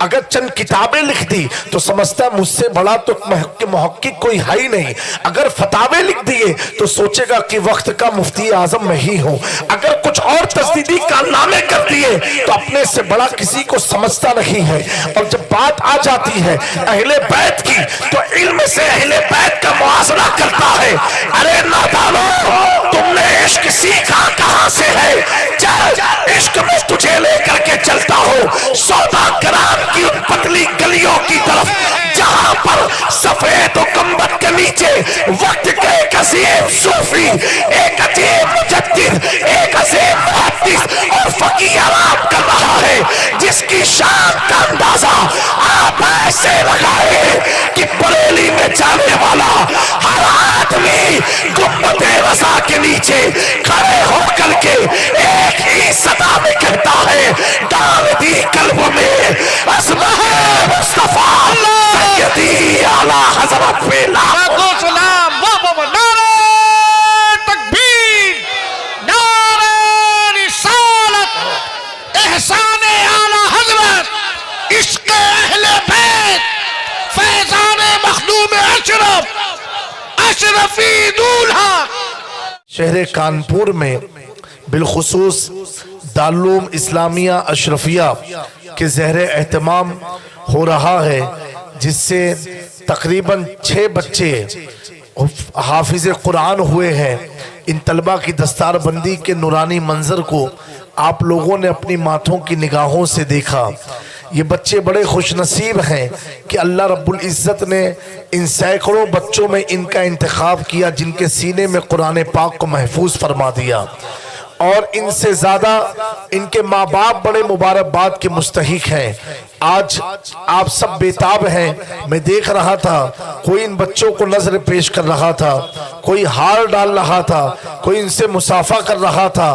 اگر چند کتابیں لکھ دی تو سمجھتا ہے مجھ سے بڑا تو محقق کوئی ہے ہی نہیں. اگر فتاوے لکھ دیے تو سوچے گا کہ وقت کا مفتی اعظم میں ہی ہوں. اگر کچھ اور تجدیدی کارنامے کر دیے تو اپنے سے بڑا کسی کو سمجھتا نہیں ہے. اور جب بات آ جاتی ہے اہل بیت کی تو علم سے اہل بیت کا موازنہ کرتا ہے. ارے نادانو تم نے عشق سیکھا کہاں سے ہے؟ چل عشق میں تجھے لے کر کے چلتا ہو سودا کرام کی ان پتلی گلیوں کی طرف جہاں پر سفید و گنبد کے نیچے وقت کے ایک عظیم صوفی، ایک عظیم مجدد، ایک عظیم محدث اور فقیہ آرام کر رہا ہے، جس کی شان کا اندازہ آپ ایسے لگائے کہ بریلی میں جانے والا ہر آدمی گنبد رضا کے نیچے کھڑے ہو کر کے ایک ہی صدا میں کہتا ہے ڈال دی قلب میں اسمہ مصطفیٰ سیدی اعلیٰ حضرت فیلا سلام نعرہ تکبیر، نعرہ رسالت، احسان اعلیٰ حضرت، عشق اہل بیت، فیضان مخدوم اشرف، اشرفی دولہا. شہر کانپور میں بالخصوص دارالعلوم اسلامیہ اشرفیہ کے زیر اہتمام ہو رہا ہے، جس سے تقریباً 6 بچے حافظ قرآن ہوئے ہیں. ان طلبہ کی دستار بندی کے نورانی منظر کو آپ لوگوں نے اپنی ماتھوں کی نگاہوں سے دیکھا. یہ بچے بڑے خوش نصیب ہیں کہ اللہ رب العزت نے ان سینکڑوں بچوں میں ان کا انتخاب کیا جن کے سینے میں قرآن پاک کو محفوظ فرما دیا. اور ان سے زیادہ ان کے ماں باپ بڑے مبارکباد کے مستحق ہیں. آج آپ سب بیتاب ہیں. میں دیکھ رہا تھا کوئی ان بچوں کو نظر پیش کر رہا تھا، کوئی ہار ڈال رہا تھا، کوئی ان سے مصافحہ کر رہا تھا.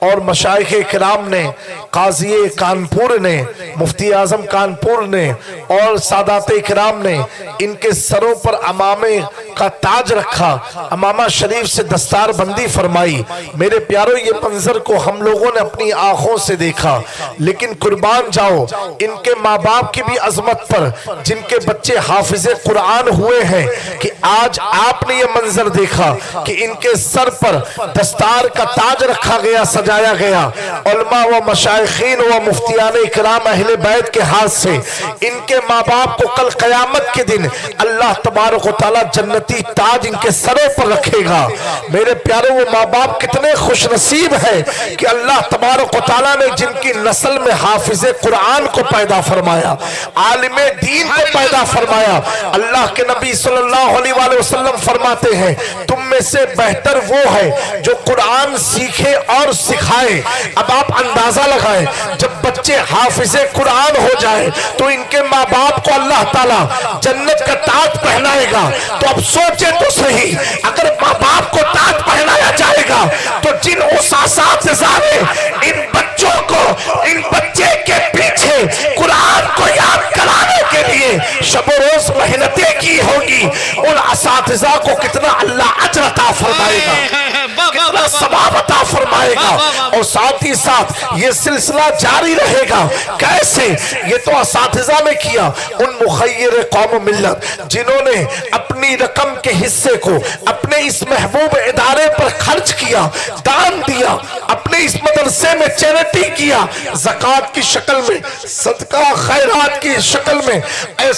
اور مشائخ کرام نے، قاضی کانپور نے، مفتی اعظم کانپور نے اور سادات کرام نے ان کے سروں پر امامے کا تاج رکھا، امامہ شریف سے دستار بندی فرمائی. میرے پیاروں یہ منظر کو ہم لوگوں نے اپنی آنکھوں سے دیکھا. لیکن قربان جاؤ ان کے ماں باپ کی بھی عظمت پر جن کے بچے حافظ قرآن ہوئے ہیں کہ آج آپ نے یہ منظر دیکھا کہ ان کے سر پر دستار کا تاج رکھا گیا، سجایا گیا. علماء و مشائخین و مفتیان اکرام اہل بیت کے ہاتھ سے ان کے ماں باپ کو کل قیامت کے دن اللہ تبارک و تعالی جنتی تاج ان کے سروں پر رکھے گا. میرے پیارے وہ ماں باپ کتنے خوش نصیب ہے کہ اللہ تبارک و تعالی نے جن کی نسل میں حافظ قرآن کو پیدا فرمایا، عالم دین کو پیدا فرمایا. اللہ کے نبی صلی اللہ علیہ وآلہ وسلم فرماتے ہیں تم میں سے بہتر وہ ہے جو قرآن سیکھے اور سکھائے. اب آپ اندازہ لگائیں جب بچے حافظ قرآن ہو جائے تو ان کے ماں باپ کو اللہ تعالیٰ جنت کا تاج پہنائے گا. تو اب سوچے تو صحیح، اگر ماں باپ کو تاج پہنایا جائے گا تو جن اساتذہ نے ان بچوں کو، ان بچے کے پیچھے قرآن کو یاد کرانے کے لیے شب و روز محنتیں کی ہوگی، ان اساتذہ کو کتنا اللہ اجر عطا فرمائے گا، کتنا ثواب عطا فرمائے گا. اور ساتھ ہی ساتھ یہ سلسلہ جاری رہے گا. کیسے؟ یہ تو اساتذہ نے کیا، ان مخیر قوم و ملت جنہوں نے اپنی رقم کے حصے کو اپنے اس محبوب ادارے پر خرچ کیا، دان دیا، اپنے اس مدرسے میں چیریٹی کیا، زکوٰۃ کی شکل میں، صدقہ خیرات کی شکل میں،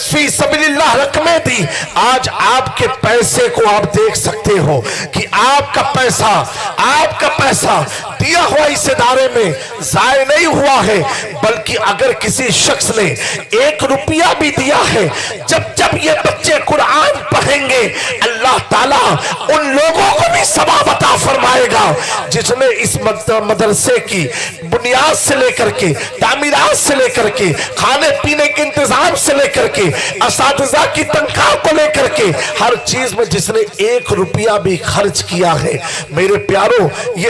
فی سبیل اللہ رقمیں دی. آج آپ کے پیسے کو آپ دیکھ سکتے ہو کہ آپ کا پیسہ دیا ہوا اس ادارے میں ضائع نہیں ہوا ہے، بلکہ اگر کسی شخص نے 1 روپیہ بھی دیا ہے، جب یہ بچے قرآن پڑھیں گے اللہ تعالیٰ ان لوگوں کو بھی ثواب عطا فرمائے گا جس نے اس مدرسے کی بنیاد سے لے کر کے، تعمیرات سے لے کر کے، کھانے پینے کے انتظام سے لے کر کے، اساتذہ کی تنخواہ کو لے کر کے، ہر چیز میں جس نے 1 روپیہ بھی خرچ کیا ہے. میرے پیاروں یہ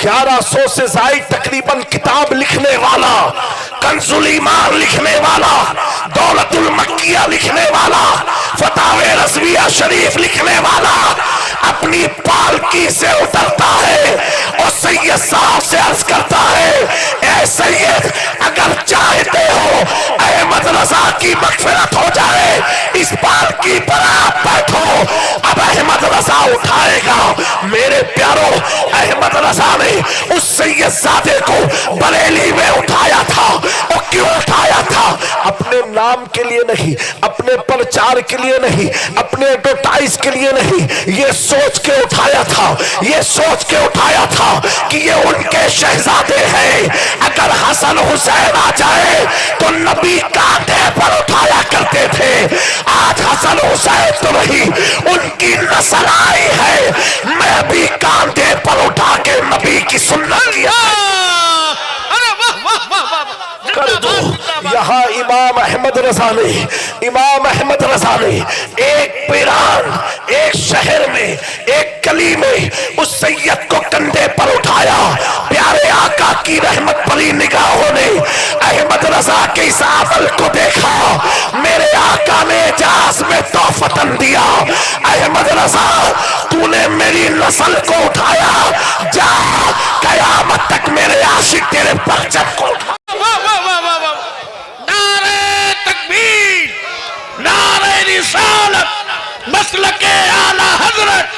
1100 سے زائد تقریباً کتاب لکھنے والا، کنزُل ایمان لکھنے والا، دولت المکیہ لکھنے والا، فتاوی رضویہ شریف لکھنے والا اپنی پالکی سے اترتا ہے اور سید صاحب سے عرض کرتا ہے، اے سید اگر چاہتے ہو احمد رضا کی مغفرت ہو جائے اس پالکی پر آپ بیٹھو۔ اب احمد رضا اٹھائے گا۔ میرے پیارو، احمد رضا نے اس سید زادے کو بریلی میں اٹھایا تھا، اور کیوں اٹھایا تھا؟ اپنے نام کے لیے نہیں، اپنے پرچار کے لیے نہیں، اپنے ایڈورٹائز کے لیے نہیں، یہ سوچ کے اٹھایا تھا، یہ سوچ کے اٹھایا تھا کہ یہ ان کے شہزادے ہیں، اگر حسن حسین آ جائے تو نبی کانٹے پر اٹھایا کرتے تھے۔ آج حسن حسین تو نہیں، ان کی نسل آئی ہے، میں بھی کانٹے پر اٹھا کے نبی کی سنت کیا کر دو۔ یہاں امام احمد رضا نے ایک پیران، ایک شہر میں، ایک گلی میں اس سید کو کندھے پر اٹھایا۔ پیارے آقا کی رحمت بھری نگاہوں نے احمد رضا کے اس عمل کو دیکھا۔ میرے آقا نے اجاز میں تحفتاً دیا، احمد رضا تو نے میری نسل کو اٹھایا، جا قیامت تک میرے عاشق تیرے پرچم کو اٹھا۔ نعرہ تکبیر، نعرہ رسالت، مسلک اعلی حضرت۔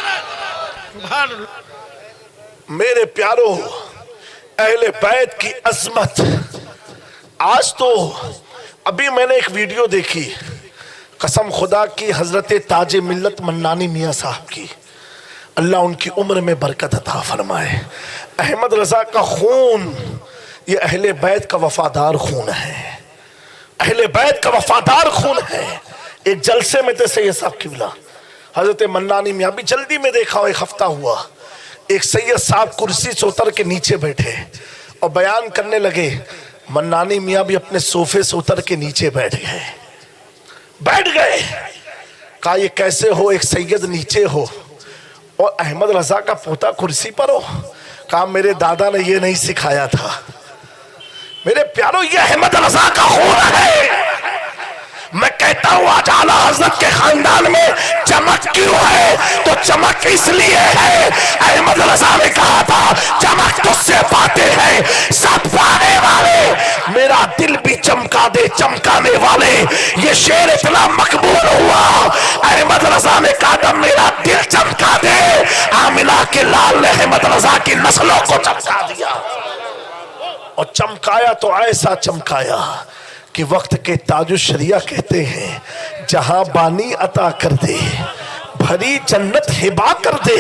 سبحان اللہ۔ میرے پیارو، اہل بیت کی عظمت، آج تو ابھی میں نے ایک ویڈیو دیکھی، قسم خدا کی، حضرت تاج ملت منانی میاں صاحب کی، اللہ ان کی عمر میں برکت عطا فرمائے۔ احمد رضا کا خون یہ اہل بیت کا وفادار خون ہے، اہل بیت کا وفادار خون ہے۔ ایک جلسے میں تھے سید صاحب قبلہ، حضرت منانی میاں، بھی جلدی میں دیکھا، ایک ہفتہ ہوا، ایک سید صاحب کرسی سے اتر کے نیچے بیٹھے اور بیان کرنے لگے۔ منانی میاں بھی اپنے صوفے سے اتر کے نیچے بیٹھ گئے۔ کہا یہ کیسے ہو، ایک سید نیچے ہو اور احمد رضا کا پوتا کرسی پر ہو؟ کہا میرے دادا نے یہ نہیں سکھایا تھا۔ میرے پیارو، یہ احمد رضا کا خون ہے۔ میں کہتا ہوں آج اعلیٰ حضرت کے خاندان میں چمک کیوں ہے؟ تو چمک اس لیے ہے، احمد رضا نے کہا تھا چمک تجھ سے پاتے ہیں سب پانے والے، میرا دل بھی چمکا دے چمکانے والے۔ یہ شعر اتنا مقبول ہوا، احمد رضا نے کہا تھا میرا دل چمکا دے، آمنہ کے لال نے احمد رضا کی نسلوں کو چمکا دیا، اور چمکایا تو ایسا چمکایا کہ وقت کے تاج الشریعہ کہتے ہیں جہاں بانی عطا کر دے بھری جنت ہبا کر دے۔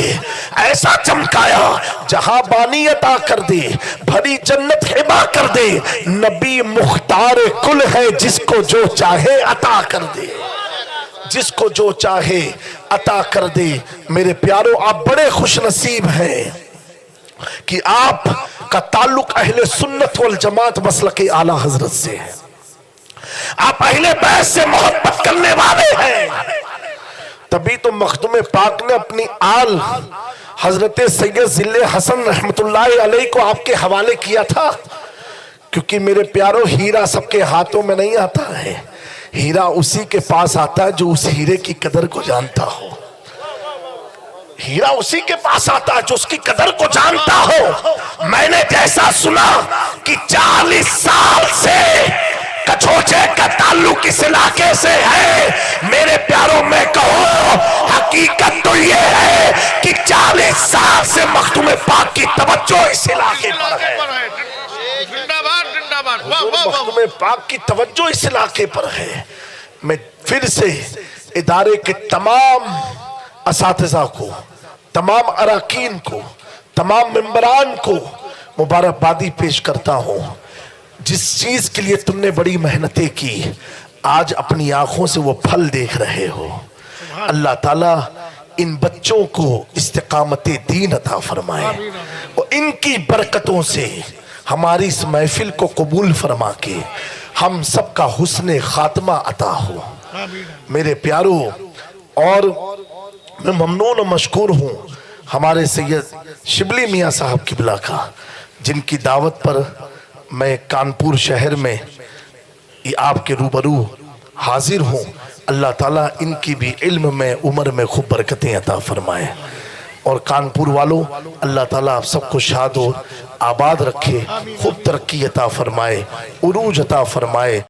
ایسا چمکایا جہاں بانی عطا کر دے بھری جنت ہبا کر دے۔ نبی مختار کل ہے جس کو جو چاہے عطا کر دے، جس کو جو چاہے عطا کر دے۔ میرے پیارو، آپ بڑے خوش نصیب ہیں کہ آپ کا تعلق اہل سنت والجماعت مسلک اعلیٰ حضرت سے ہے، آپ اہل بیت سے محبت کرنے والے ہیں۔ تبھی تو مخدوم پاک نے اپنی آل حضرت سید ذل حسن رحمت اللہ علیہ کو آپ کے حوالے کیا تھا، کیونکہ میرے پیارو ہیرا سب کے ہاتھوں میں نہیں آتا ہے، ہیرا اسی کے پاس آتا ہے جو اس ہیرے کی قدر کو جانتا ہو، ہیرا اسی کے پاس آتا ہے جو اس کی قدر کو جانتا ہو۔ میں نے جیسا سنا کہ 40 سال سے کچھوچے کا تعلق اس علاقے سے ہے، میرے پیاروں میں کہو حقیقت تو یہ ہے کہ 40 سال سے مخدوم پاک کی توجہ اس علاقے پر ہے، مخدوم پاک کی توجہ اس علاقے پر ہے۔ میں پھر سے ادارے کے تمام اساتذہ کو، تمام اراکین کو، تمام ممبران کو مبارکبادی پیش کرتا ہوں۔ جس چیز کے لیے تم نے بڑی محنتیں کی، آج اپنی آنکھوں سے وہ پھل دیکھ رہے ہو۔ اللہ تعالیٰ ان بچوں کو استقامت دین عطا فرمائے اور ان کی برکتوں سے ہماری اس محفل کو قبول فرما کے ہم سب کا حسن خاتمہ عطا ہو۔ میرے پیارو، اور میں ممنون و مشکور ہوں ہمارے سید شبلی میاں صاحب قبلہ کا، جن کی دعوت پر میں کانپور شہر میں آپ کے روبرو حاضر ہوں، اللہ تعالیٰ ان کی بھی علم میں عمر میں خوب برکتیں عطا فرمائے، اور کانپور والوں اللہ تعالیٰ آپ سب کو شاد و آباد رکھے، خوب ترقی عطا فرمائے، عروج عطا فرمائے۔